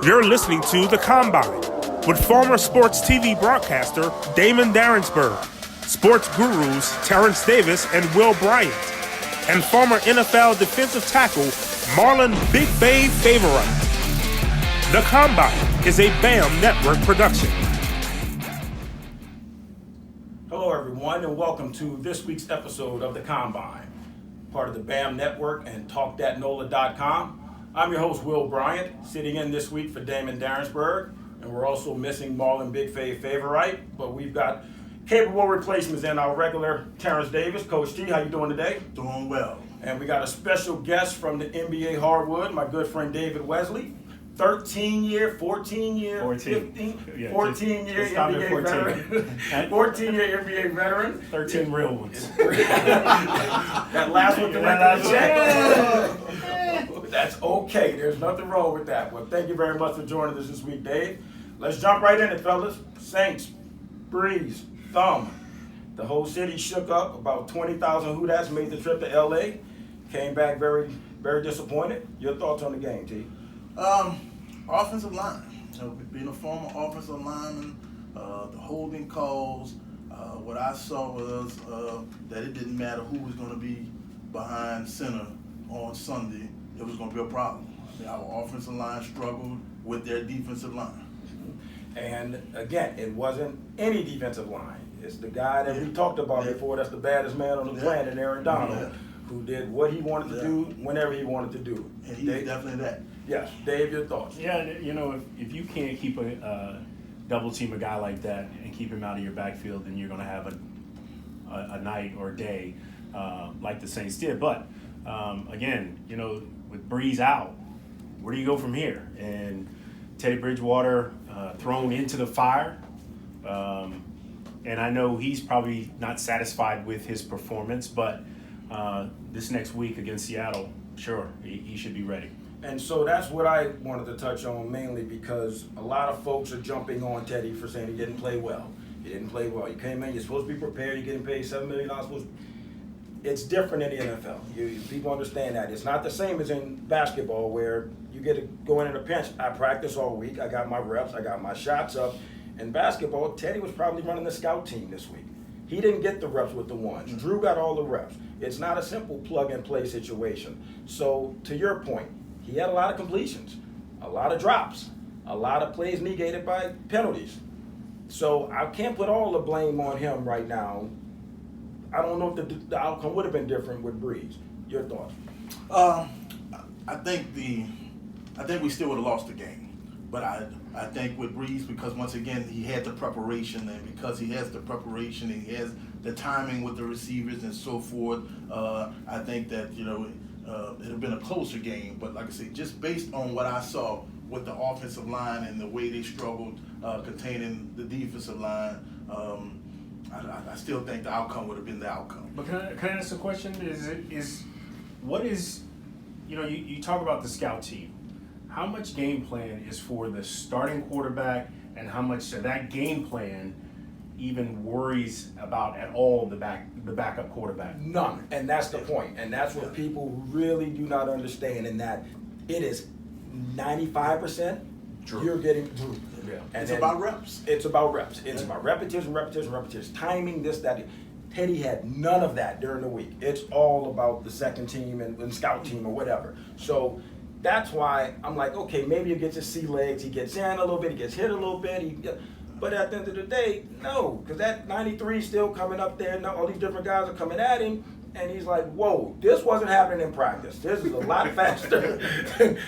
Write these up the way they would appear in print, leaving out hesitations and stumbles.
You're listening to The Combine with former sports TV broadcaster Damon Darrensburg, sports gurus Terrence Davis and Will Bryant, and former NFL defensive tackle Marlon Big Bay Favorite. The Combine is a BAMM Network production. Hello, everyone, and welcome to this week's episode of The Combine, part of the BAMM Network and TalkThatNOLA.com. I'm your host, Will Bryant, sitting in this week for Damon Darrensburg, and we're also missing Marlon Big Favorite, but we've got capable replacements in our regular Terrence Davis. Coach T, how you doing today? Doing well. And we got a special guest from the NBA hardwood, my good friend David Wesley. 14-year NBA veteran. 14-year NBA veteran. 13 real ones. That last one directed the check. That's okay. There's nothing wrong with that. Well, thank you very much for joining us this week, Dave. Let's jump right in it, fellas. Saints, Brees, Thumb. The whole city shook up. About 20,000 Hoodats made the trip to L.A. Came back very, very disappointed. Your thoughts on the game, T? Offensive line. Being a former offensive lineman, the holding calls, what I saw was that it didn't matter who was going to be behind center on Sunday. It was going to be a problem. Our offensive line struggled with their defensive line. And again, it wasn't any defensive line. It's the guy that we talked about before. That's the baddest man on the planet, Aaron Donald, who did what he wanted to do whenever he wanted to do it. And he's definitely that. Yes, Dave, your thoughts? Yeah, you know, if you can't keep a double team a guy like that and keep him out of your backfield, then you're going to have a night or day like the Saints did. But again, you know, with Brees out, where do you go from here? And Teddy Bridgewater thrown into the fire. And I know he's probably not satisfied with his performance, but this next week against Seattle, sure, he should be ready. And so that's what I wanted to touch on mainly because a lot of folks are jumping on Teddy for saying he didn't play well. He didn't play well. You came in, you're supposed to be prepared, you're getting paid $7 million. It's different in the NFL. People understand that. It's not the same as in basketball where you get to go in a pinch. I practice all week. I got my reps. I got my shots up. In basketball, Teddy was probably running the scout team this week. He didn't get the reps with the ones. Drew got all the reps. It's not a simple plug-and-play situation. So to your point, he had a lot of completions, a lot of drops, a lot of plays negated by penalties. So I can't put all the blame on him right now. I don't know if the outcome would have been different with Brees. Your thoughts? I think we still would have lost the game. But I think with Brees, because once again he had the preparation, and because he has the preparation and he has the timing with the receivers and so forth, I think that it would have been a closer game. But like I say, just based on what I saw with the offensive line and the way they struggled containing the defensive line, I still think the outcome would have been the outcome. But can I ask a question? You talk about the scout team. How much game plan is for the starting quarterback, and how much of that game plan even worries about at all the backup quarterback? None, and that's the point. And that's what people really do not understand, in that it is 95% Drew. You're getting Drew. Yeah. And It's about reps. It's about reps. It's about repetition, timing, this, that. Teddy had none of that during the week. It's all about the second team and scout team or whatever. So that's why I'm like, okay, maybe he gets his sea legs, he gets in a little bit, he gets hit a little bit, but at the end of the day, no, because that 93 is still coming up there, and all these different guys are coming at him, and he's like, whoa, this wasn't happening in practice. This is a lot faster.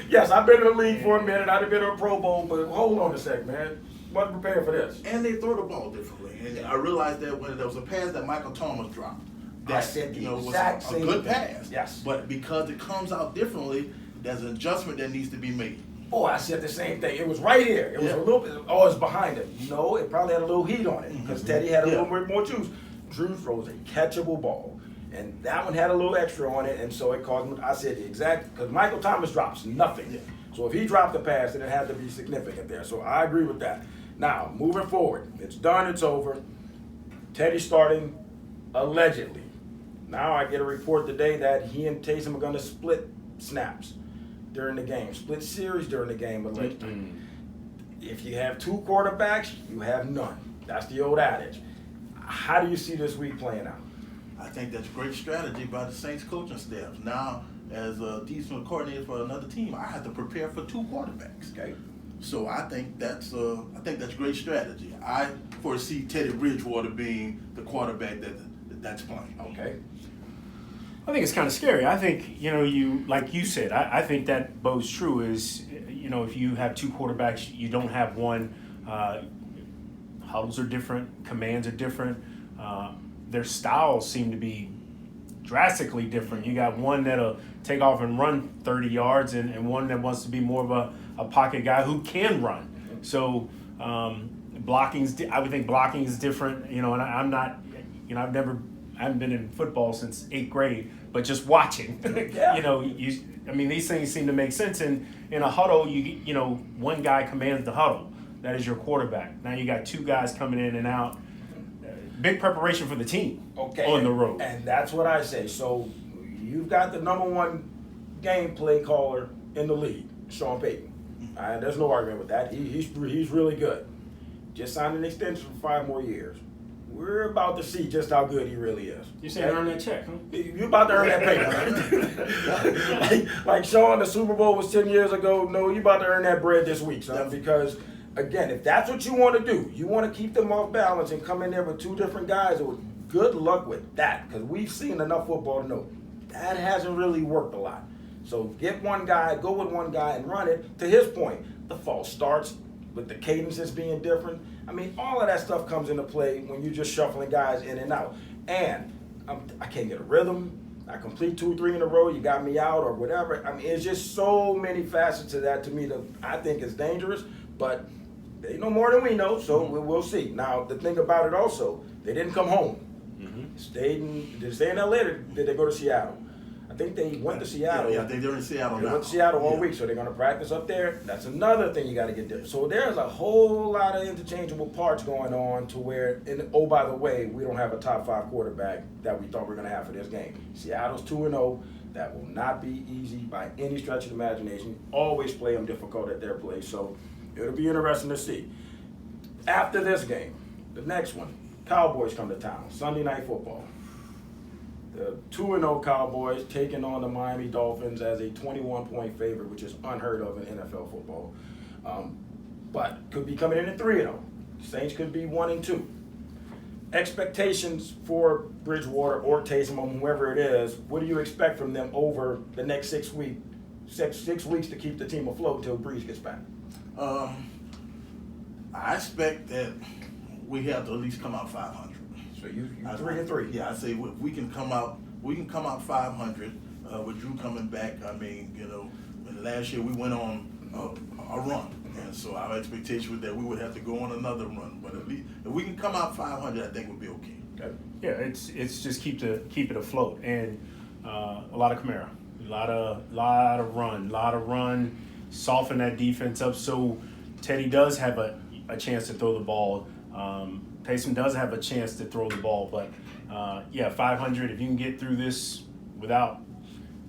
Yes, I've been in the league for a minute, I've been in a Pro Bowl, but hold on a sec, man. Wasn't prepared for this. And they throw the ball differently. And I realized that when there was a pass that Michael Thomas dropped, I said the was exact a same good thing. pass. Yes. But because it comes out differently, there's an adjustment that needs to be made. Oh, I said the same thing. It was right here. It was a little bit, it's behind him. No, it probably had a little heat on it because Teddy had a little bit more juice. Drew throws a catchable ball, and that one had a little extra on it, and so it caused him, I said the exact, because Michael Thomas drops nothing. Yeah. So if he dropped the pass, then it had to be significant there. So I agree with that. Now, moving forward, it's done, it's over. Teddy starting allegedly. Now I get a report today that he and Taysom are going to split snaps. during the game, split series during the game allegedly. If you have two quarterbacks, you have none. That's the old adage. How do you see this week playing out? I think that's great strategy by the Saints coaching staff. Now, as a defensive coordinator for another team, I have to prepare for two quarterbacks. Okay. So I think that's great strategy. I foresee Teddy Bridgewater being the quarterback that's playing. Okay. I think it's kind of scary. I think, you like you said, I think that bodes true is, if you have two quarterbacks, you don't have one. Huddles are different. Commands are different. Their styles seem to be drastically different. You got one that'll take off and run 30 yards and one that wants to be more of a pocket guy who can run. So I would think blocking is different, and I'm not, I haven't been in football since 8th grade, but just watching, Yeah. These things seem to make sense. And in a huddle, one guy commands the huddle. That is your quarterback. Now you got two guys coming in and out. Big preparation for the team on the road. And that's what I say. So you've got the number one game play caller in the league, Sean Payton. There's no argument with that. He's really good. Just signed an extension for 5 more years. We're about to see just how good he really is. You say earn that check, huh? You're about to earn that paper. like Sean, the Super Bowl was 10 years ago. No, you're about to earn that bread this week, son, because again, if that's what you want to do, you want to keep them off balance and come in there with two different guys, good luck with that, because we've seen enough football to know that hasn't really worked a lot. So get one guy, go with one guy and run it. To his point, the false starts with the cadences being different. All of that stuff comes into play when you're just shuffling guys in and out. And I can't get a rhythm. I complete 2 or 3 in a row, you got me out or whatever. It's just so many facets to that to me that I think is dangerous, but they know more than we know, so we'll see. Now, the thing about it also, they didn't come home. Did they stay in LA or did they go to Seattle? I think they went to Seattle. Yeah, I think they're in Seattle now. They went to Seattle all week, so they're going to practice up there. That's another thing you got to get there. So there's a whole lot of interchangeable parts going on to where, and oh, by the way, we don't have a top 5 quarterback that we thought we were going to have for this game. Seattle's 2-0. That will not be easy by any stretch of the imagination. Always play them difficult at their place, so it'll be interesting to see. After this game, the next one, Cowboys come to town, Sunday Night Football. The 2-0 Cowboys taking on the Miami Dolphins as a 21-point favorite, which is unheard of in NFL football. But could be coming in at 3-0. Saints could be 1-2. Expectations for Bridgewater or Taysom, or whoever it is, what do you expect from them over the next 6 weeks to keep the team afloat until Brees gets back? I expect that we have to at least come out 500. So you 3-3. Yeah, I say we can come out 500 with Drew coming back. Last year we went on a run, and so our expectation was that we would have to go on another run. But at least if we can come out 500, I think we'll be okay. Okay. Yeah, it's just keep it afloat, and a lot of Kamara, a lot of run, soften that defense up so Teddy does have a chance to throw the ball. Taysom does have a chance to throw the ball, but 500. If you can get through this without,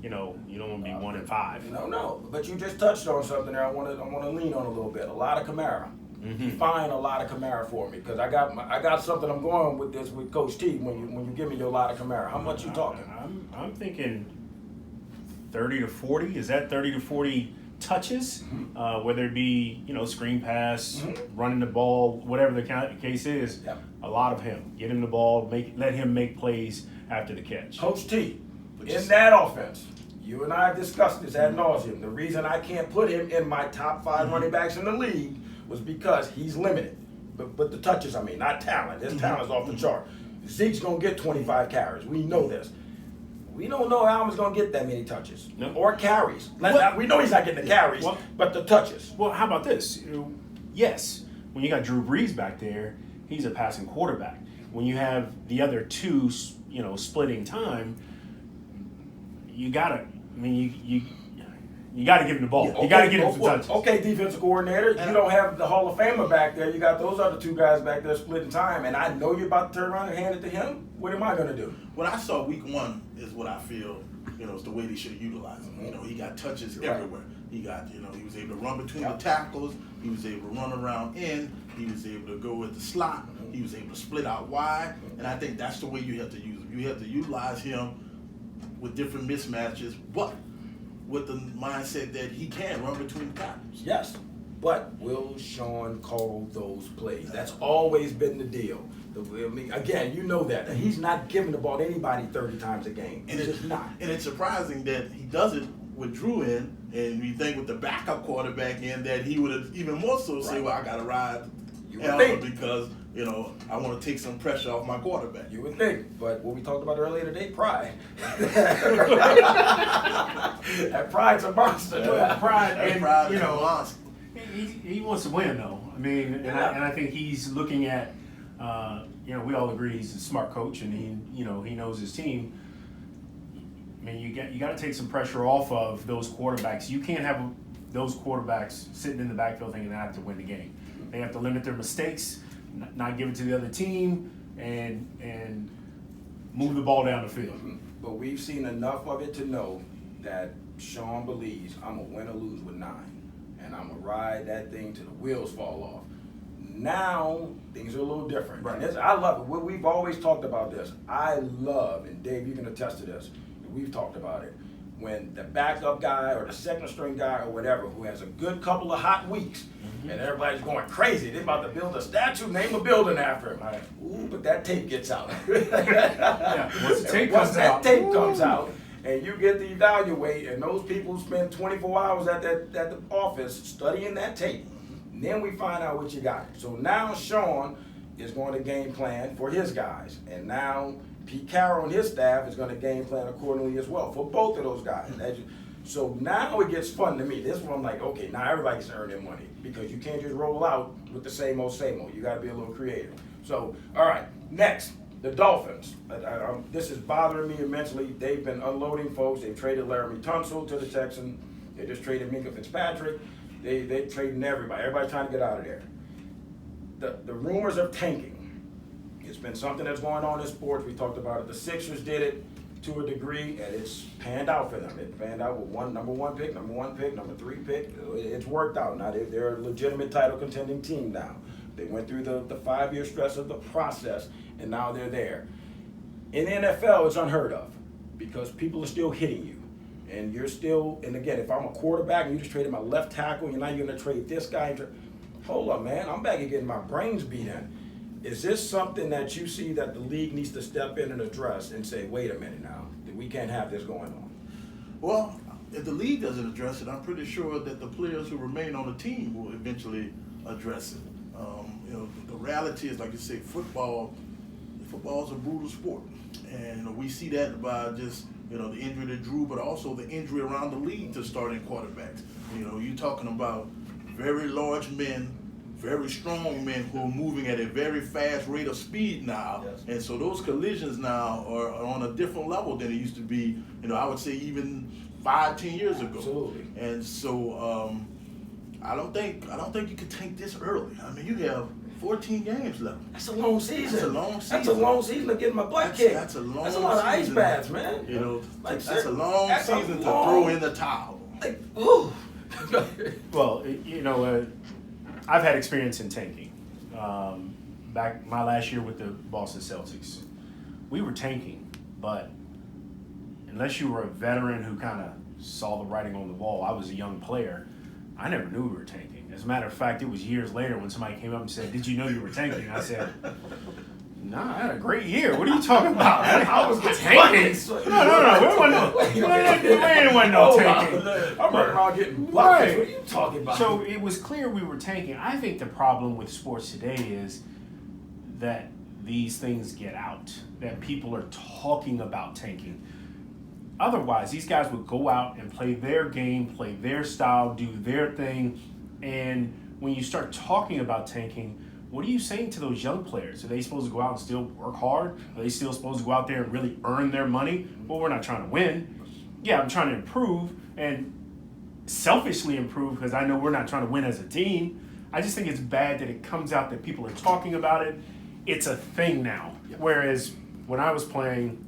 you don't want to be 1-5. No. But you just touched on something there. I want to lean on a little bit. A lot of Kamara. Define a lot of Kamara for me, because I got something I'm going with this with Coach T. When you give me your lot of Kamara, how much you talking? I'm thinking 30 to 40. Is that 30 to 40? Touches, whether it be screen pass, running the ball, whatever the case is. Yep. A lot of him. Get him the ball, let him make plays after the catch. Coach T, in that offense, you and I have discussed this ad nauseum. The reason I can't put him in my top 5 running backs in the league was because he's limited. But the touches, not talent. His talent's off the chart. Zeke's gonna get 25 carries. We know this. We don't know how he's going to get that many touches or carries. We know he's not getting the carries, but the touches. Well, how about this? Yes, when you got Drew Brees back there, he's a passing quarterback. When you have the other two, splitting time, you gotta give him the ball. You gotta get him some touches. Okay, defensive coordinator, you don't have the Hall of Famer back there. You got those other 2 guys back there splitting time, and I know you're about to turn around and hand it to him. What am I going to do? What I saw week 1 is what I feel it's the way they should have utilized him. He got touches Right. everywhere. He got, he was able to run between the tackles. He was able to run around in. He was able to go with the slot. He was able to split out wide. And I think that's the way you have to use him. You have to utilize him with different mismatches, but with the mindset that he can run between the tackles. Yes, but will Sean call those plays? That's always been the deal. Again, you know that he's not giving the ball to anybody 30 times a game. And He's just not. And it's surprising that he does it with Drew in, and we think with the backup quarterback in that he would have even more so say, well, I got to ride Allen because, I want to take some pressure off my quarterback. You would think, but what we talked about earlier today, pride. That pride's a monster. Pride, and Pride is a monster. he wants to win though. I mean, and I think he's looking at, we all agree he's a smart coach and he knows his team. I mean, you got to take some pressure off of those quarterbacks. You can't have those quarterbacks sitting in the backfield thinking they have to win the game. They have to limit their mistakes, not give it to the other team, and move the ball down the field. But we've seen enough of it to know that Sean believes I'm going to win or lose with 9. And I'm going to ride that thing till the wheels fall off. Now, things are a little different. Right. And I love it. We've always talked about this. I love, and Dave, you can attest to this, we've talked about it, when the backup guy or the second string guy or whatever who has a good couple of hot weeks and everybody's going crazy, they're about to build a statue, name a building after him. Right. Ooh, but that tape gets out. Once the tape Once comes that out. tape comes out and you get to evaluate, and those people spend 24 hours at the office studying that tape, and then we find out what you got. So now Sean is going to game plan for his guys, and now Pete Carroll and his staff is going to game plan accordingly as well for both of those guys. So now it gets fun to me. This one I'm like, okay, now everybody can earn their money because you can't just roll out with the same old, same old. You got to be a little creative. So, all right, next, the Dolphins. This is bothering me immensely. They've been unloading folks. They've traded Laramie Tunsil to the Texans. They just traded Minka Fitzpatrick. They trading everybody. Everybody trying to get out of there. The rumors of tanking. It's been something that's going on in sports. We talked about it. The Sixers did it to a degree, and it's panned out for them. It panned out with number one pick, number 3 pick. It's worked out. Now they're a legitimate title contending team now. They went through the 5-year stress of the process, and now they're there. In the NFL, it's unheard of because people are still hitting you. And you're still, and again, if I'm a quarterback and you just traded my left tackle, and now you're going to trade this guy. Hold up, man. I'm back and getting my brains beat in. Is this something that you see that the league needs to step in and address and say, wait a minute now, that we can't have this going on? Well, if the league doesn't address it, I'm pretty sure that the players who remain on the team will eventually address it. The reality is, like you say, football is a brutal sport. And we see that by just, the injury to Drew, but also the injury around the league to starting quarterbacks. You're talking about very large men, very strong men who are moving at a very fast rate of speed now. Yes. And so those collisions now are on a different level than it used to be, I would say even 5-10 years ago. Absolutely. And so I don't think you can tank this early. I mean, you have 14 games left. That's a long season. That's a long season. That's a long season of getting my butt kicked. That's a long That's a lot of ice season. baths, man. That's a long season to throw in the towel. Like, ooh. Well, I've had experience in tanking. Back my last year with the Boston Celtics, we were tanking, but unless you were a veteran who kind of saw the writing on the wall, I was a young player. I never knew we were tanking. As a matter of fact, it was years later when somebody came up and said, "Did you know you were tanking?" I said, "Nah, I had a great year. What are you talking about? I was tanking." No. There wasn't no tanking. I'm running around getting buckets. Right. What are you talking about? So it was clear we were tanking. I think the problem with sports today is that these things get out, that people are talking about tanking. Otherwise, these guys would go out and play their game, play their style, do their thing. And when you start talking about tanking, what are you saying to those young players? Are they supposed to go out and still work hard? Are they still supposed to go out there and really earn their money? Well, we're not trying to win. Yeah, I'm trying to improve and selfishly improve because I know we're not trying to win as a team. I just think it's bad that it comes out that people are talking about it. It's a thing now. Yep. Whereas when I was playing,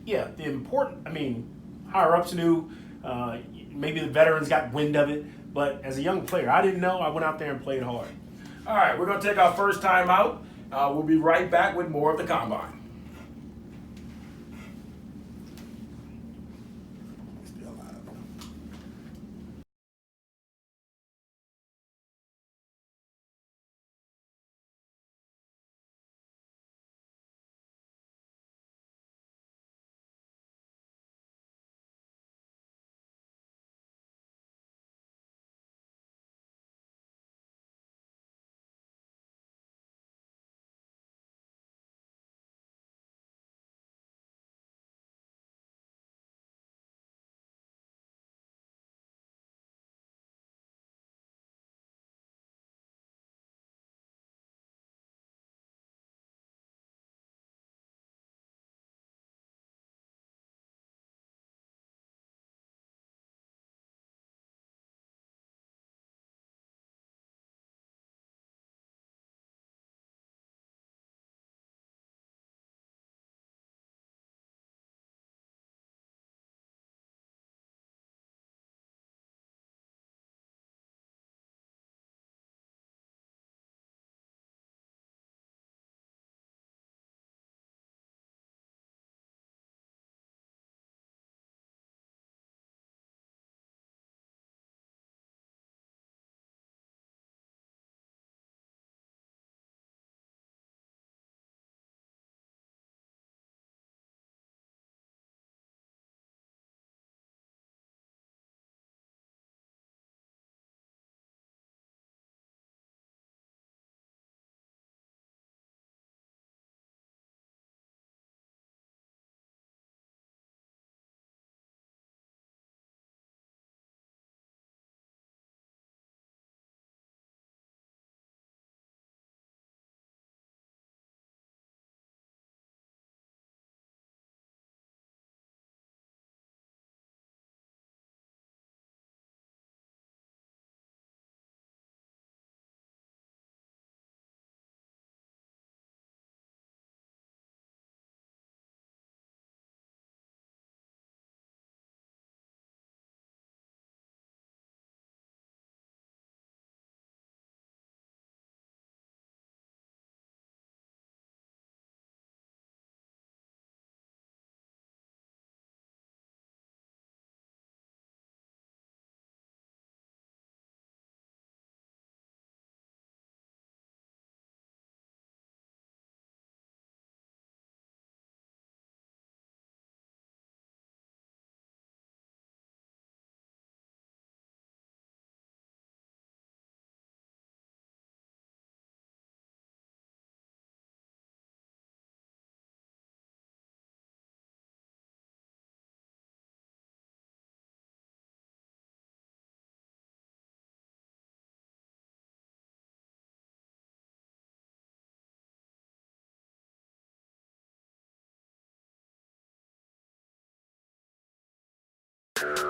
the important, higher ups knew, maybe the veterans got wind of it, but as a young player, I didn't know. I went out there and played hard. All right, we're going to take our first time out. We'll be right back with more of the Combine.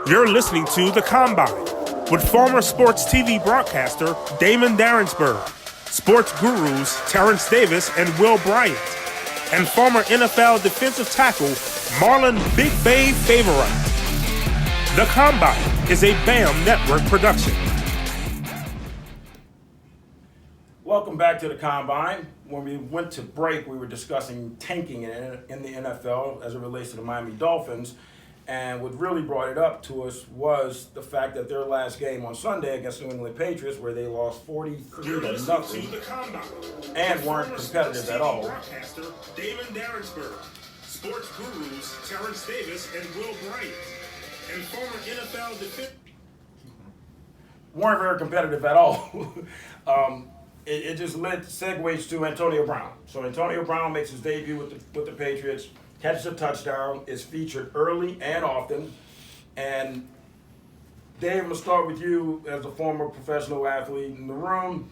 You're listening to The Combine with former sports TV broadcaster Damon Darrensburg, sports gurus Terrence Davis and Will Bryant, and former NFL defensive tackle Marlon Big Bay Favorite. The Combine is a BAMM network production. Welcome back to the Combine. When we went to break, we were discussing tanking in the NFL as it relates to the Miami Dolphins. And what really brought it up to us was the fact that their last game on Sunday against New England Patriots, where they lost 43-0 and weren't competitive at all. Broadcaster David Darrensburg, sports gurus Terrence Davis and Will Bryant, and former NFL defense. Weren't very competitive at all. It just segues to Antonio Brown. So Antonio Brown makes his debut with the Patriots. Catches a touchdown, is featured early and often. And Dave, I'm going to start with you as a former professional athlete in the room.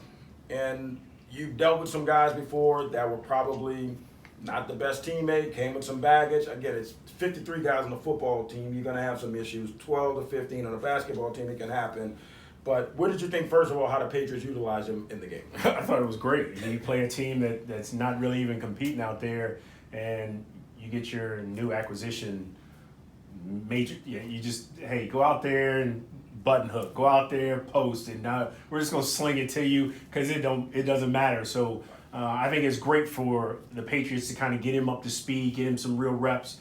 And you've dealt with some guys before that were probably not the best teammate, came with some baggage. Again, it's 53 guys on the football team. You're going to have some issues. 12 to 15 on a basketball team, it can happen. But what did you think, first of all, how the Patriots utilized him in the game? I thought it was great. You play a team that's not really even competing out there, and you get your new acquisition major. Yeah, you just go out there and button hook, go out there, post, and we're just gonna sling it to you because it doesn't matter. So I think it's great for the Patriots to kind of get him up to speed, get him some real reps.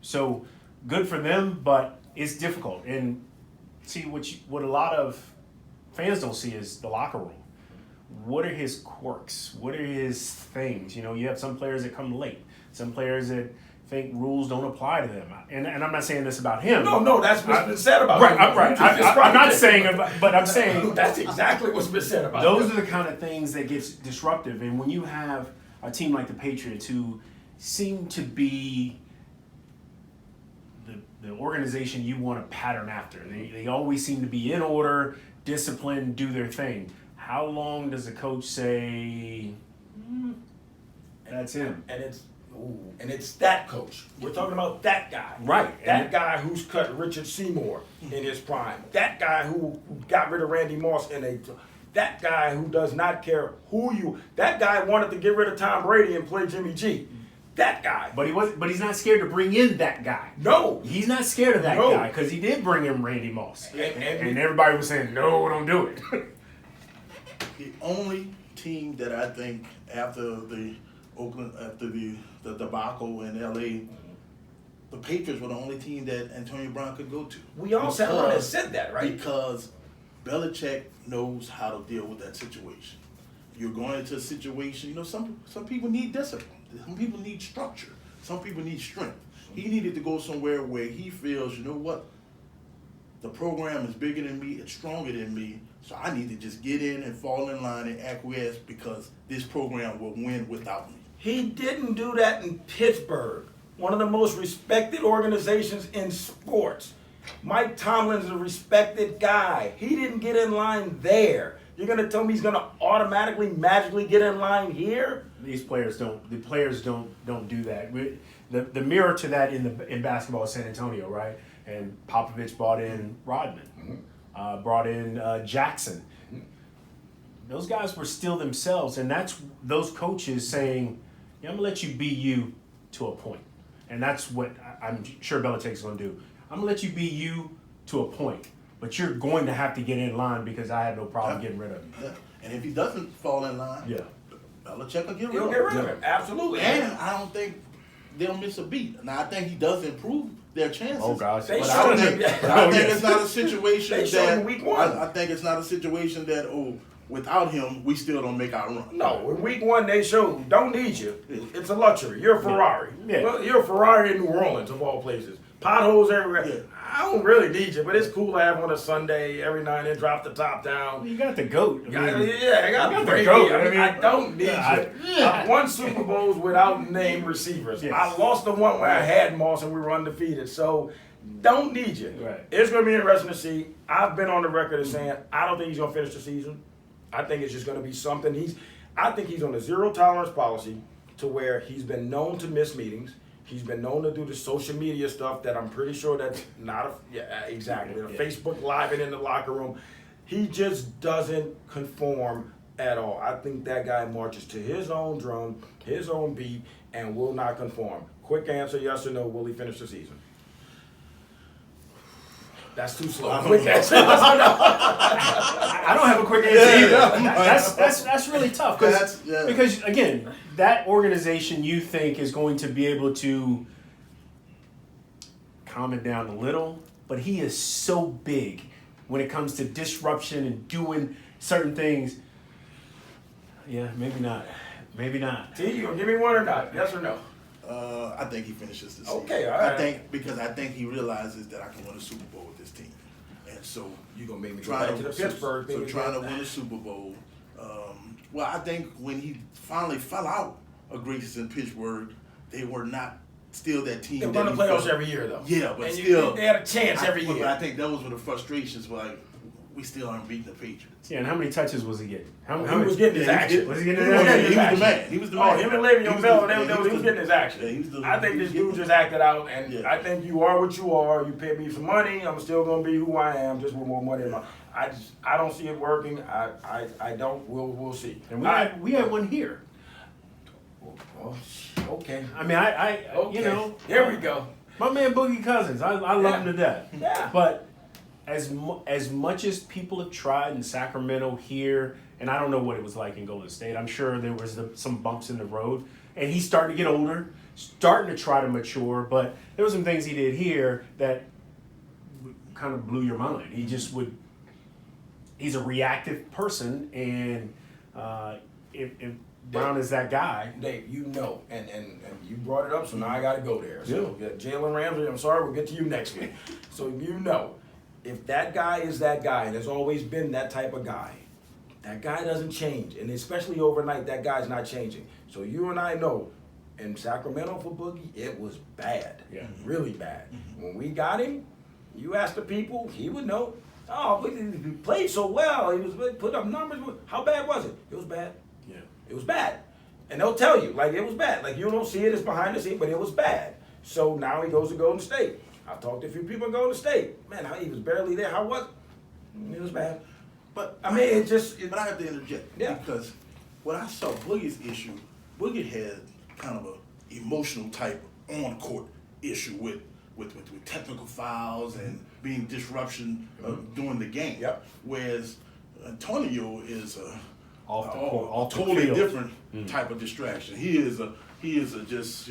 So good for them, but it's difficult. And see what a lot of fans don't see is the locker room. What are his quirks? What are his things? You have some players that come late, some players that think rules don't apply to them. And I'm not saying this about him. No, that's what's been said about him. Right. I'm not saying, but I'm saying that's exactly what's been said about those him. are the kind of things that gets disruptive. And when you have a team like the Patriots who seem to be the organization you want to pattern after, they always seem to be in order, disciplined, do their thing. How long does the coach say, that's him? And it's that coach. We're talking about that guy. Right. That guy who's cut Richard Seymour in his prime. That guy who got rid of Randy Moss that guy who does not care that guy wanted to get rid of Tom Brady and play Jimmy G. That guy. But he's not scared to bring in that guy. No. He's not scared of that guy because he did bring in Randy Moss. And everybody was saying, no, don't do it. The only team that I think after the debacle in LA, the Patriots were the only team that Antonio Brown could go to. We all said that, right? Because Belichick knows how to deal with that situation. You're going into a situation, some people need discipline. Some people need structure. Some people need strength. He needed to go somewhere where he feels, the program is bigger than me, it's stronger than me, so I need to just get in and fall in line and acquiesce because this program will win without me. He didn't do that in Pittsburgh, one of the most respected organizations in sports. Mike Tomlin's a respected guy. He didn't get in line there. You're going to tell me he's going to automatically, magically get in line here? These players don't. The players don't do that. The mirror to that in basketball is San Antonio, right? And Popovich brought in Rodman, brought in Jackson. Those guys were still themselves, and that's those coaches saying, I'm going to let you be you to a point. And that's what I'm sure Belichick's going to do. I'm going to let you be you to a point. But you're going to have to get in line because I have no problem getting rid of you. Yeah. And if he doesn't fall in line, Belichick will get rid of him. He'll get rid of him. Absolutely. And I don't think they'll miss a beat. Now, I think he does improve their chances. Oh, gosh. But I think it's not a situation that week one. I think it's not a situation that, without him, we still don't make our run. No, in week one they showed don't need you. It's a luxury. You're a Ferrari. Yeah. Well, you're a Ferrari in New Orleans of all places. Potholes everywhere. Yeah. I don't really need you, but it's cool to have on a Sunday every now and then drop the top down. You got the GOAT. I got the GOAT. I don't need you. I won Super Bowls without named receivers. Yes. I lost the one where I had Moss and we were undefeated. So don't need you. Right. It's going to be interesting to see. I've been on the record as saying I don't think he's going to finish the season. I think it's just going to be something. I think he's on a zero tolerance policy to where he's been known to miss meetings. He's been known to do the social media stuff that I'm pretty sure that's not exactly. The Facebook Live and in the locker room. He just doesn't conform at all. I think that guy marches to his own drum, his own beat, and will not conform. Quick answer, yes or no, will he finish the season? That's too slow. Quick answer, yes or no. I don't have a quick answer either. That's really tough because again, that organization you think is going to be able to calm it down a little, but he is so big when it comes to disruption and doing certain things. Yeah, maybe not. Maybe not. T, you gonna give me one or not? Yes or no? I think he finishes the season. Okay, all right. I think he realizes that I can win a Super Bowl with this team, and so You gonna make me go back to the Pittsburgh thing? So trying to win a Super Bowl. Well, I think when he finally fell out of Grace in Pittsburgh, they were not still that team. They won the playoffs every year, though. Yeah, but and still, they had a chance every year. But I think those were the frustrations. Like we still aren't beating the Patriots. Yeah, and how many touches was he getting? He was getting his action. Was he getting his action? He was the man. Him and Le'Veon Bell, he was getting his action. I think this dude just acted out, and I think you are what you are. You pay me some money, I'm still gonna be who I am, just with more money in my. I don't see it working. I don't. We'll see. And we had one here. Oh, Okay. I mean, I Okay. you know, Here we go. my man Boogie Cousins, I love Yeah. him to death. Yeah. But as much as people have tried in Sacramento here, and I don't know what it was like in Golden State. I'm sure there was some bumps in the road, and he's starting to get older, starting to try to mature. But there were some things he did here that kind of blew your mind. He just would. He's a reactive person, and if Brown is that guy. Dave, you know, and you brought it up, so now I got to go there. So Jalen Ramsey, I'm sorry, we'll get to you next week. So you know, if that guy is that guy, and has always been that type of guy, that guy doesn't change, and especially overnight, that guy's not changing. So you and I know, in Sacramento for Boogie, it was bad, really bad. When we got him, you asked the people, he would know. Oh, he played so well. He was put up numbers. How bad was it? It was bad. Yeah. It was bad. And they'll tell you, like, it was bad. Like, you don't see it as behind the scenes, but it was bad. So now he goes to Golden State. I've talked to a few people in Golden State. Man, he was barely there. How was it? It was bad. But I mean, it just... But I have to interject. Yeah. Because when I saw Boogie's issue, Boogie had kind of a emotional type on-court issue with technical fouls and being disruption during the game. Yep. Whereas Antonio is Off the court, off the totally field. different type of distraction. He is a just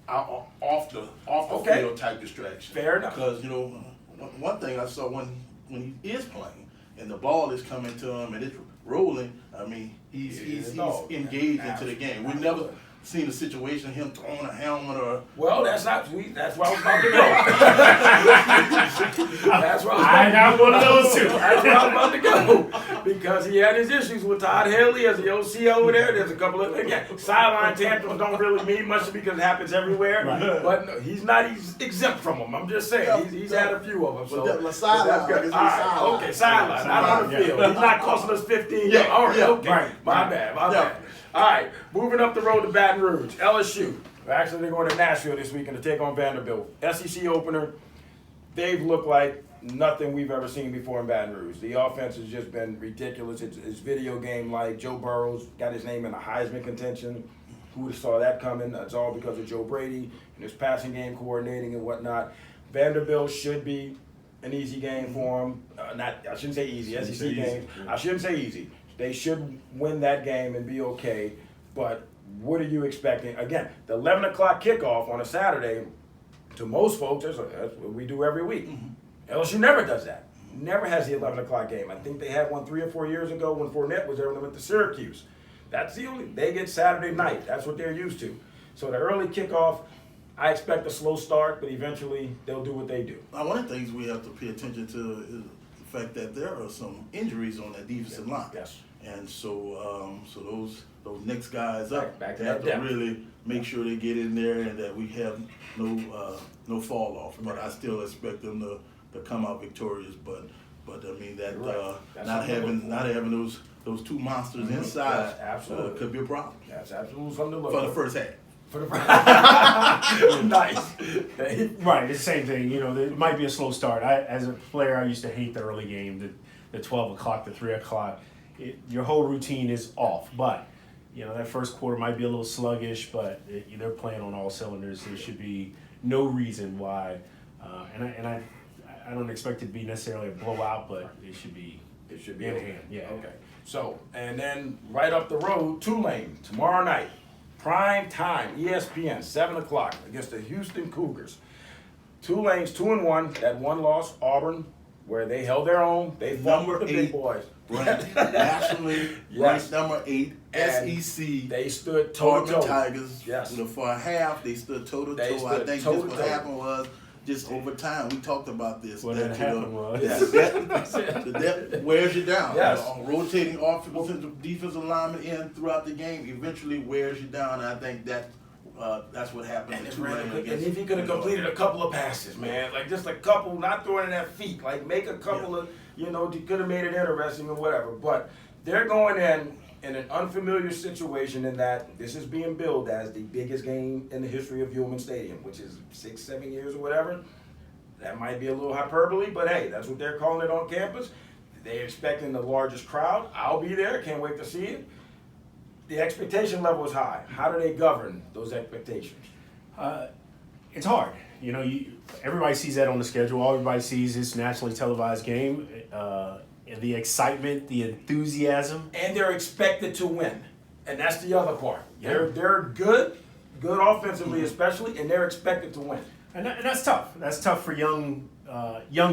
off the Okay. field type distraction. Fair enough. Because one thing I saw when he is playing and the ball is coming to him and it's rolling, I mean he's engaged into the game. We've never seen a situation of him throwing a helmet or. Well, that's not sweet. That's where I was about to go. That's where I got one of those too. That's where I was about to go. Because he had his issues with Todd Haley as the OC over there. There's a couple of, again, sideline tantrums don't really mean much because it happens everywhere. Right. But no, he's not exempt from them. I'm just saying. He's had a few of them. So But sideline, that's good. like it's All right, sideline. okay, sideline. Not on the field. He's not costing us 15 yards. All right, okay. Right. My bad. All right, moving up the road to Baton Rouge, LSU. Actually, they're going to Nashville this weekend to take on Vanderbilt. SEC opener. They've looked like nothing we've ever seen before in Baton Rouge. The offense has just been ridiculous. It's video game-like. Joe Burrow's got his name in the Heisman contention. Who would have saw that coming? That's all because of Joe Brady and his passing game coordinating and whatnot. Vanderbilt should be an easy game for them. I shouldn't say easy. SEC games. I shouldn't say easy. They should win that game and be okay. But what are you expecting? Again, the 11 o'clock kickoff on a Saturday, to most folks, that's what we do every week. LSU never does that. Never has the 11 o'clock game. I think they had one 3 or 4 years ago when Fournette was there when they went to Syracuse. That's the only, they get Saturday night. That's what they're used to. So the early kickoff, I expect a slow start, but eventually they'll do what they do. Now, one of the things we have to pay attention to is the fact that there are some injuries on that defensive line. Yes. And so those next guys up Back to have that to depth. really make sure they get in there and that we have no fall off. But I still expect them to come out victorious. But I mean that Right. That's not something to look having those two monsters inside Yes, absolutely. could be a problem That's absolutely something to look for the first half. For the nice. Right, it's the same thing. You know, it might be a slow start. As a player, I used to hate the early game, the 12 o'clock, the 3 o'clock. Your whole routine is off. But, you know, that first quarter might be a little sluggish, but they're playing on all cylinders. There should be no reason why. And I don't expect it to be necessarily a blowout, but it should be in hand. Yeah. Okay. So, and then right up the road, Tulane, tomorrow night. Prime time, ESPN, 7 o'clock against the Houston Cougars. Tulane's 2-1, that one loss, Auburn, where they held their own. They fought with the big boys. Ranked nationally, Yes. ranked number 8, And SEC. They stood Auburn toe-to-toe. Tigers. Yes. For a half, they stood toe to They toe. I stood think toe just to what toe. happened was just over time. We talked about this. What that, had happened was. the depth wears you down. Yes. Rotating offensive defensive linemen in throughout the game eventually wears you down. And I think that's what happened. And in if, Tulane against he could have completed a couple of passes, man, like just a couple, not throwing in at feet, like make a couple of, you could have made it interesting or whatever. But they're going in an unfamiliar situation in that this is being billed as the biggest game in the history of Hillman Stadium, which is 6-7 years or whatever. That might be a little hyperbole, but hey, that's what they're calling it on campus. They're expecting the largest crowd. I'll be there. Can't wait to see it. the expectation level is high. How do they govern those expectations? It's hard. You know, everybody sees that on the schedule. All everybody sees is nationally televised game, and the excitement, the enthusiasm. And they're expected to win. And that's the other part. Yeah. They're good offensively especially, and they're expected to win. And that's tough. That's tough for young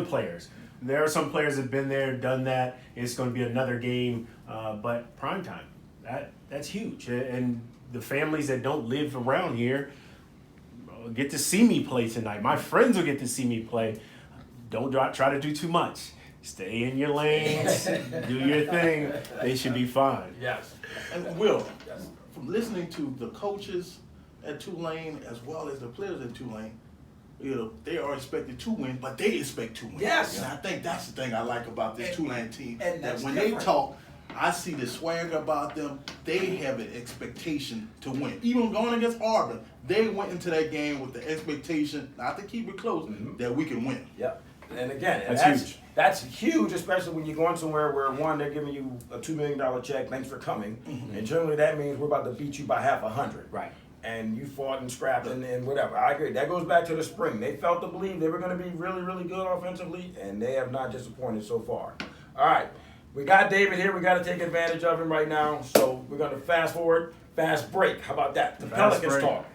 players. There are some players that have been there, done that. It's going to be another game, but primetime, that's huge. And the families that don't live around here get to see me play tonight. My friends will get to see me play. Don't try to do too much. Stay in your lanes, do your thing. They should be fine. Yes. And Will, from listening to the coaches at Tulane as well as the players at Tulane, you know, they are expected to win, but they expect to win. Yes. And I think that's the thing I like about this Tulane team. And that that's when different. they talk, I see the swagger about them. They have an expectation to win. Even going against Auburn, they went into that game with the expectation, not to keep it close, that we can win. Yep. And again, That's huge. That's huge, especially when you're going somewhere where, one, they're giving you a $2 million check, thanks for coming. And generally that means we're about to beat you by half 100. Right. And you fought and scrapped and whatever. I agree. That goes back to the spring. They felt to believe they were going to be really, really good offensively, and they have not disappointed so far. All right. We got David here. We got to take advantage of him right now. So we're going to fast forward, fast break. How about that? The Fast Pelicans break. talk.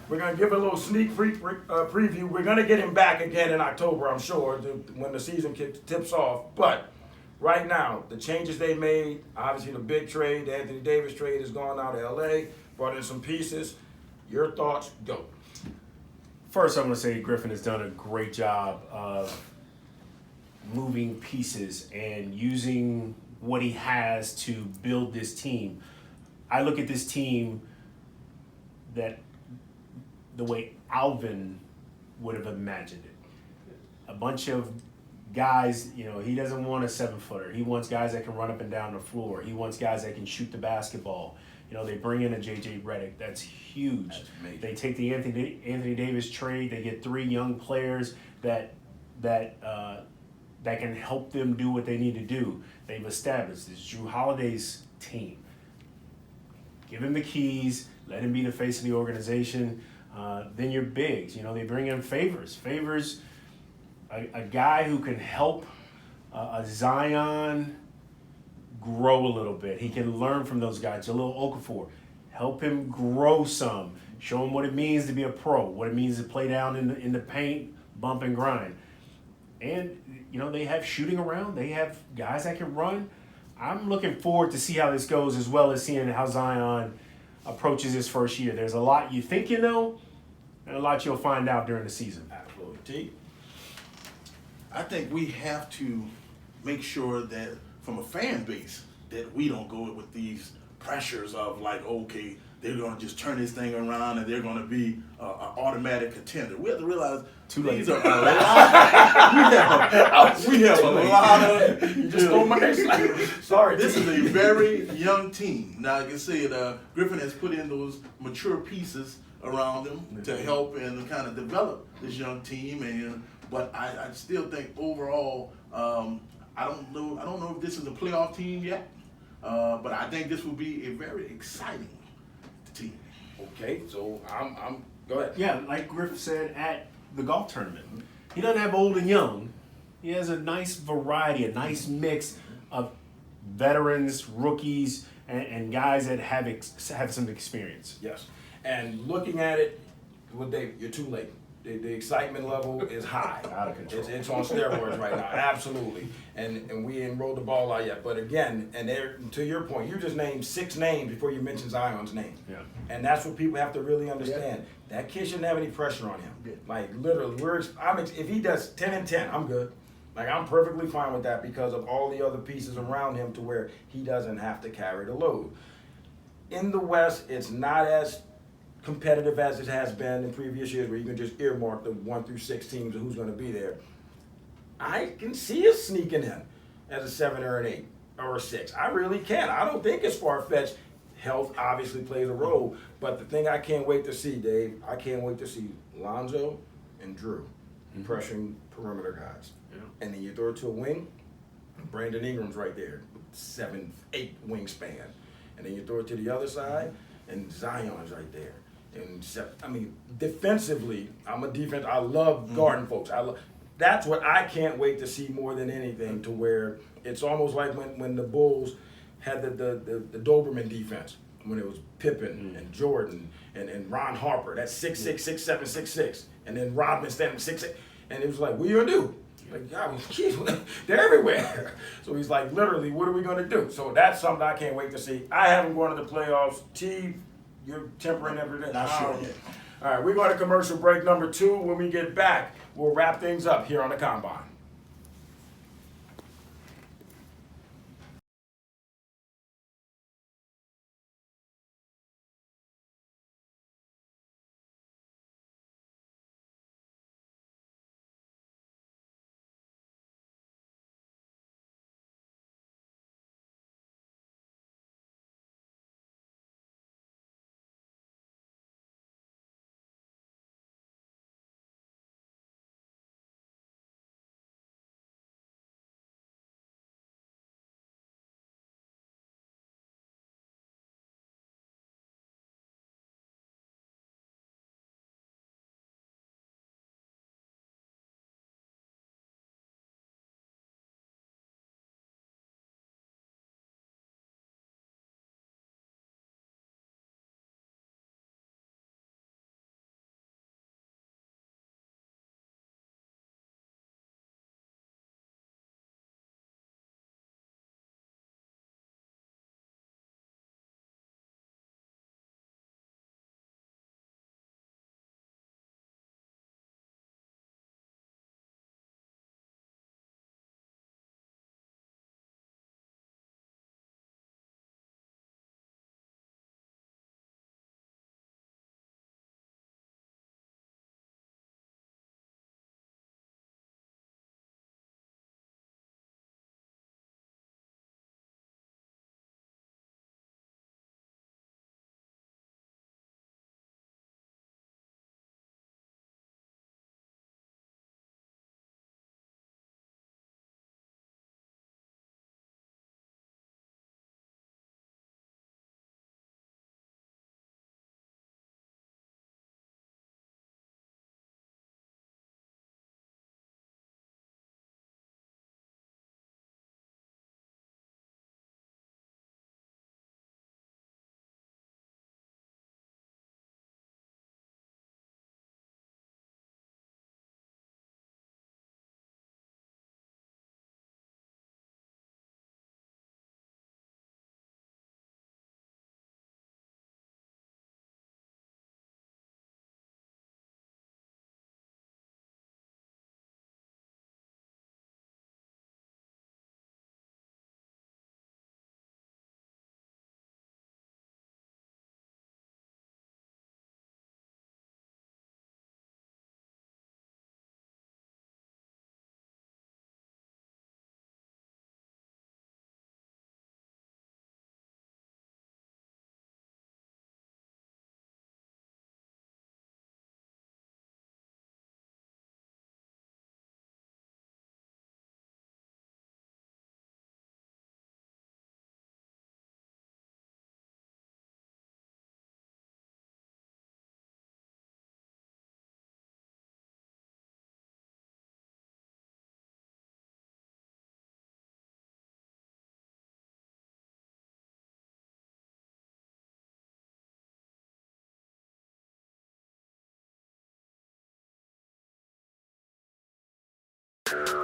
We're going to give a little sneak preview. We're going to get him back again in October, I'm sure, when the season tips off. But right now, the changes they made, obviously the big trade, the Anthony Davis trade has gone out to L.A., brought in some pieces. Your thoughts, go. First, I'm going to say Griffin has done a great job of moving pieces and using what he has to build this team. I look at this team that the way Alvin would have imagined it. A bunch of guys, you know, he doesn't want a 7-footer. He wants guys that can run up and down the floor. He wants guys that can shoot the basketball. You know, they bring in a J.J. Redick. That's huge. That's amazing. They take the Anthony Davis trade. They get 3 young players that can help them do what they need to do. They've established this Drew Holiday's team. Give him the keys. Let him be the face of the organization. Then your bigs. You know, they bring in Favors. Favors, a guy who can help a Zion grow a little bit. He can learn from those guys. Jalil Okafor, help him grow some. Show him what it means to be a pro, what it means to play down in the paint, bump and grind. And, you know, they have shooting around. They have guys that can run. I'm looking forward to see how this goes, as well as seeing how Zion approaches his first year. There's a lot you think you know, and a lot you'll find out during the season. Absolutely. T? I think we have to make sure that from a fan base that we don't go with these pressures of like, okay, they're going to just turn this thing around and they're going to be an automatic contender. We have to realize these are a lot. We have a lot of. You just stole my next Sorry. This is a very young team. Now, like I said, Griffin has put in those mature pieces around them to help and kind of develop this young team. But I still think overall, I don't know if this is a playoff team yet, but I think this will be a very exciting team. Okay, so I'm go ahead. Yeah, like Griff said at the golf tournament, he doesn't have old and young. He has a nice variety, a nice mix of veterans, rookies, and guys that have some experience. Yes, and looking at it, well, Dave, you're too late. The excitement level is high. Out of control. It's on steroids right now, absolutely. And we ain't rolled the ball out yet. But again, and there, to your point, you just named 6 names before you mentioned Zion's name. Yeah. And that's what people have to really understand. That kid shouldn't have any pressure on him. Like literally, if he does 10 and 10, I'm good. Like I'm perfectly fine with that because of all the other pieces around him to where he doesn't have to carry the load. In the West, it's not as competitive as it has been in previous years where you can just earmark the 1 through 6 teams and who's going to be there. I can see us sneaking in as a 7 or an 8 or a 6. I really can. I don't think it's far-fetched. Health obviously plays a role, but the thing I can't wait to see, Dave, I can't wait to see Lonzo and Drew pressuring perimeter guys. Yeah. And then you throw it to a wing, Brandon Ingram's right there, 7'8" wingspan. and then you throw it to the other side, and Zion's right there. And defensively, I'm a defense. I love guarding folks. That's what I can't wait to see more than anything. To where it's almost like when the Bulls had the Doberman defense, when it was Pippen and Jordan and Ron Harper. That's 6'6", 6'7", 6'6", and then Rodman standing 6'8", and it was like, what are you gonna do? Like, God, geez, they're everywhere. So he's like, literally, what are we gonna do? So that's something I can't wait to see. I haven't gone to the playoffs. T, you're tempering everything. Not sure yet. All right, we're going to commercial break number 2. When we get back, we'll wrap things up here on the Combine.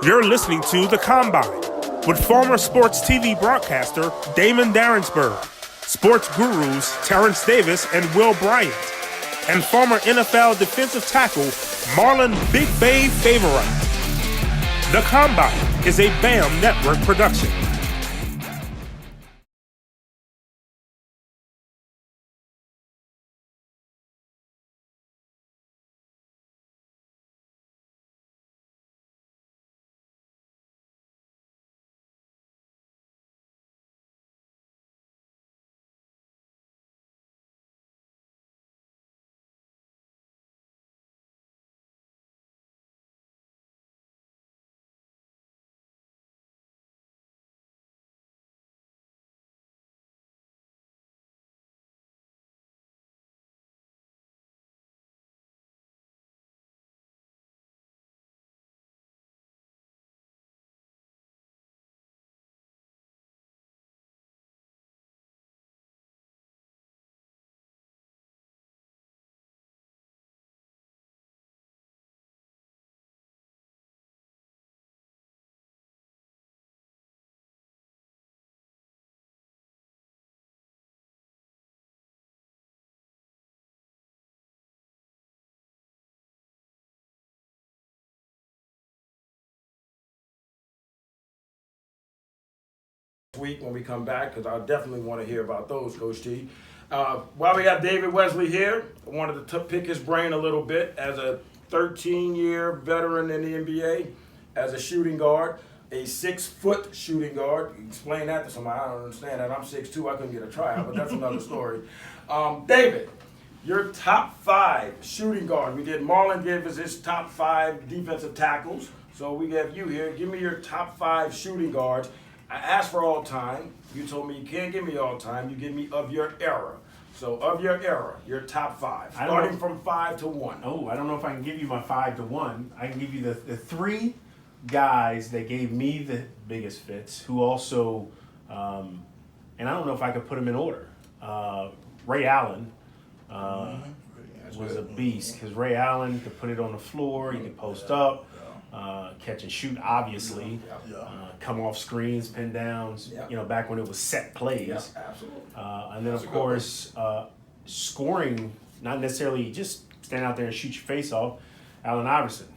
You're listening to The Combine with former sports TV broadcaster Damon Darrensburg, sports gurus Terrence Davis and Will Bryant, and former NFL defensive tackle Marlon Big Bay Favorite. The Combine is a BAMM Network production. week when we come back, because I definitely want to hear about those, Coach T. While we have David Wesley here, I wanted to pick his brain a little bit as a 13-year veteran in the NBA, as a shooting guard, a 6-foot shooting guard. Explain that to somebody. I don't understand that. I'm 6'2". I couldn't get a tryout, but that's another story. David, your top 5 shooting guard. We did Marlon gave us his top 5 defensive tackles. So we have you here. Give me your top 5 shooting guards. I asked for all time. You told me you can't give me all time. You give me of your era. So of your era, your top 5, starting from 5 to 1. Oh, I don't know if I can give you my 5 to 1. I can give you the 3 guys that gave me the biggest fits, who also, and I don't know if I could put them in order. Ray Allen was a beast, because Ray Allen could put it on the floor, he could post up, catch and shoot, obviously, come off screens, pin downs, back when it was set plays. Absolutely. And then, of course, scoring, not necessarily just stand out there and shoot your face off, Allen Iverson.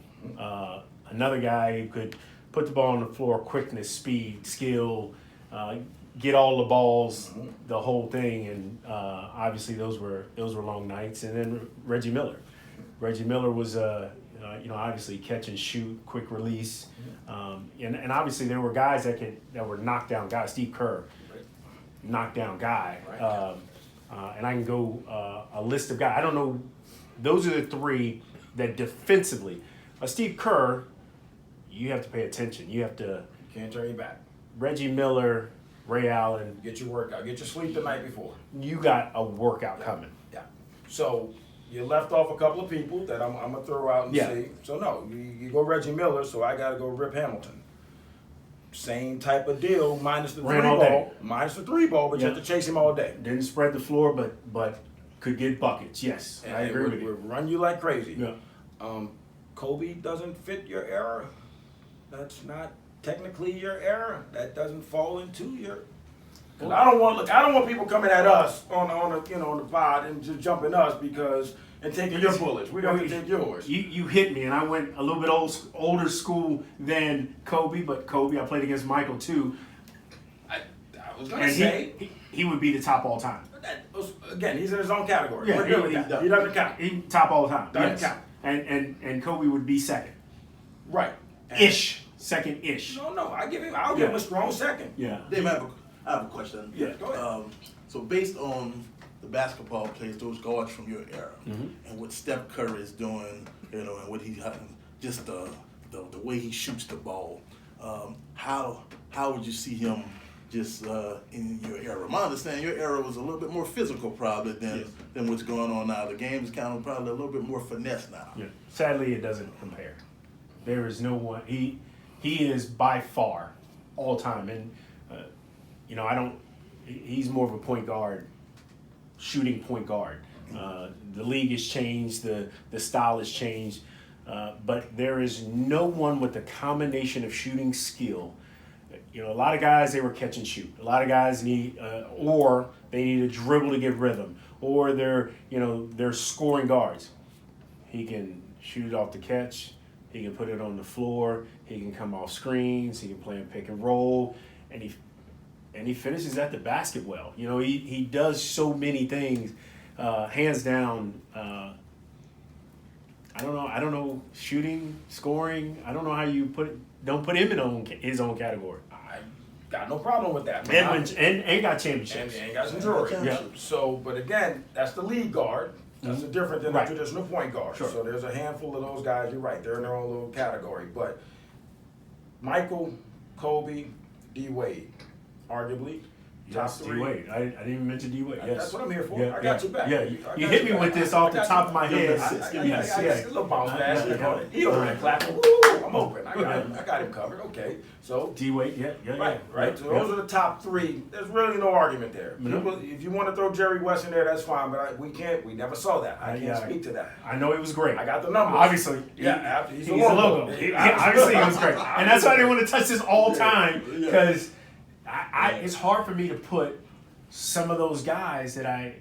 Another guy who could put the ball on the floor, quickness, speed, skill, get all the balls, the whole thing, and obviously those were long nights. And then Reggie Miller. Reggie Miller was obviously catch and shoot, quick release, and obviously there were guys that were knockdown guys. Steve Kerr, knockdown guy, and I can go a list of guys. I don't know. Those are the 3 that defensively. Steve Kerr, you have to pay attention. You have to. Can't turn your back. Reggie Miller, Ray Allen. Get your workout. Get your sleep the night before. You got a workout coming. Yeah. So you left off a couple of people that I'm going to throw out and see. So no, you go Reggie Miller, so I got to go Rip Hamilton. Same type of deal, minus the 3 ball. Minus the 3 ball, but you have to chase him all day. Didn't spread the floor, but could get buckets. Yes, and I agree with you. Would run you like crazy. Yeah. Kobe doesn't fit your era. That's not technically your era. That doesn't fall into your. Cause I don't want people coming at us on the pod and just jumping us and taking your bullets. We don't take yours. You hit me, and I went a little bit older school than Kobe, but Kobe, I played against Michael too. I was gonna say he would be the top all time. Again, he's in his own category. Yeah, he doesn't count. He top all the time. Doesn't count. And Kobe would be second. Right. Second-ish. No, I'll give him a strong second. Yeah. Dave, I have a question. Yeah, go ahead. So based on the basketball players, those guards from your era, and what Steph Curry is doing, and what he's just the way he shoots the ball, how would you see him just in your era? My understanding, your era was a little bit more physical probably than what's going on now. The game is kind of probably a little bit more finesse now. Yeah. Sadly, it doesn't compare. There is no one. He is by far all time, and I don't. He's more of a point guard, shooting point guard. The league has changed. The style has changed, but there is no one with the combination of shooting skill. A lot of guys, they were catch and shoot. A lot of guys need, or they need a dribble to get rhythm, or they're scoring guards. He can shoot it off the catch. He can put it on the floor. He can come off screens. He can play in pick and roll, and he finishes at the basket well. He does so many things. Hands down. I don't know. Shooting, scoring. I don't know how you don't put him in his own category. I got no problem with that. And got championships. And got some jewelry. Yeah. So, but again, that's the lead guard. That's different than a traditional point guard. Sure. So there's a handful of those guys. You're right. They're in their own little category. But Michael, Kobe, D. Wade, arguably top 3. D. Wade. I didn't even mention D. Wade. Yes. That's what I'm here for. Yeah, I got you back. Yeah, you hit me with this off the top of my head. I got a little bounce pass. He over there clapping. Woo! I'm open. I got him covered. Okay. So D. Wade. Yeah. Right. So those are the top 3. There's really no argument there. People, if you want to throw Jerry West in there, that's fine. But we can't. We never saw that. I can't speak to that. I know he was great. I got the numbers. Obviously. He's a logo. Obviously, he was great. And that's why I didn't want to touch this all time, because it's hard for me to put some of those guys that I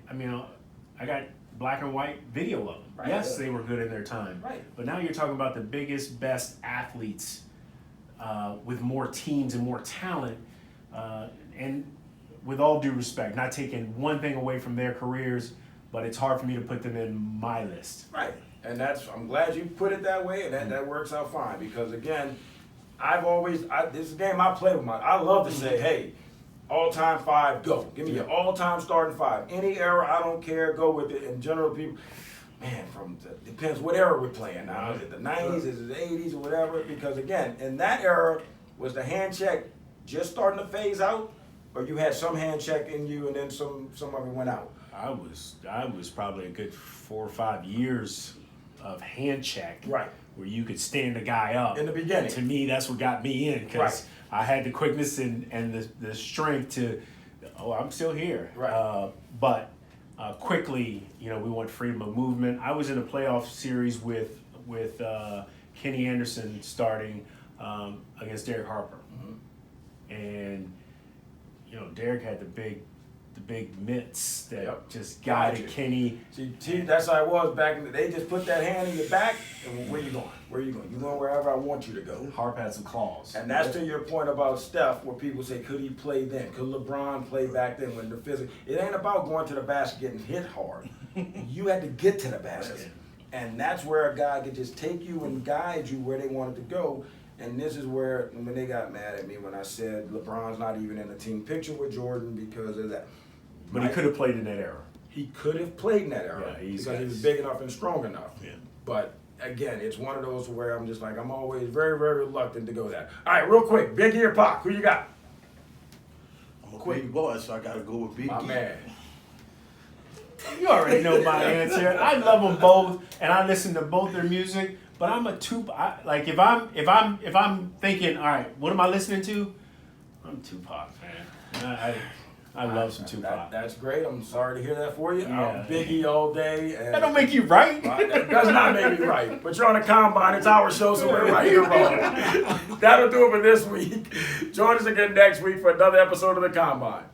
got black and white video of them. Right. Yes, they were good in their time. Right. But now you're talking about the biggest, best athletes with more teams and more talent. and with all due respect, not taking one thing away from their careers, but it's hard for me to put them in my list. Right. And I'm glad you put it that way, and that works out fine. Because again, this is a game I play with I love to say, hey, all-time 5, go. Give me your all-time starting 5. Any era, I don't care, go with it. In general, people, man, depends what era we're playing now. Is it the 90s, is it the 80s, or whatever? Because again, in that era, was the hand check just starting to phase out? Or you had some hand check in you and then some of it went out? I was probably a good 4 or 5 years of hand check. Right. Where you could stand a guy up. In the beginning. To me, that's what got me in, because I had the quickness and the strength to, I'm still here. Right. But quickly, we want freedom of movement. I was in a playoff series with Kenny Anderson starting against Derek Harper. Mm-hmm. And, Derek had the big mitts that just guided Kenny. See, that's how it was back in the day. They just put that hand in your back, and where you going? Where you going? You're going wherever I want you to go. Harp had some claws. And that's to your point about Steph, where people say, could he play then? Could LeBron play back then when the physics? It ain't about going to the basket getting hit hard. You had to get to the basket. And that's where a guy could just take you and guide you where they wanted to go. And this is where, when they got mad at me when I said LeBron's not even in the team picture with Jordan because of that. But he could have played in that era. He could have played in that era because he was big enough and strong enough. Yeah. But again, it's one of those where I'm just like, I'm always very, very reluctant to go that. All right, real quick, Biggie or Pac? Who you got? I'm a quick boy, so I got to go with Biggie. My man. You already know my answer. I love them both, and I listen to both their music. But I'm a Tupac. Like if I'm thinking, all right, what am I listening to? I'm Tupac, man. I love some Tupac. That's great. I'm sorry to hear that for you. Yeah. Biggie all day. And That don't make you right. That does not make me right. But you're on the Combine. It's our show, so we're right here wrong. That'll do it for this week. Join us again next week for another episode of the Combine.